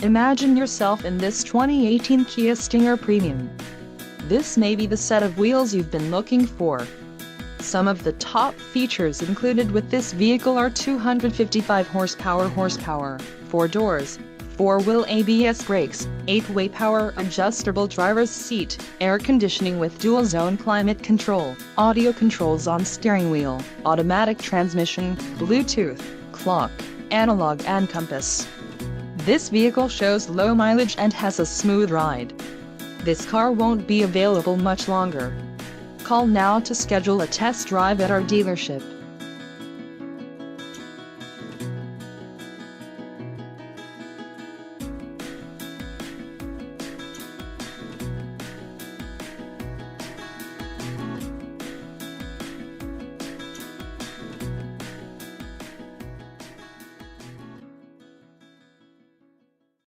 Imagine yourself in this 2018 Kia Stinger Premium. This may be the set of wheels you've been looking for. Some of the top features included with this vehicle are 255 horsepower, 4 doors, 4-wheel ABS brakes, 8-way power adjustable driver's seat, air conditioning with dual-zone climate control, audio controls on steering wheel, automatic transmission, Bluetooth, clock, analog and compass. This vehicle shows low mileage and has a smooth ride. This car won't be available much longer. Call now to schedule a test drive at our dealership.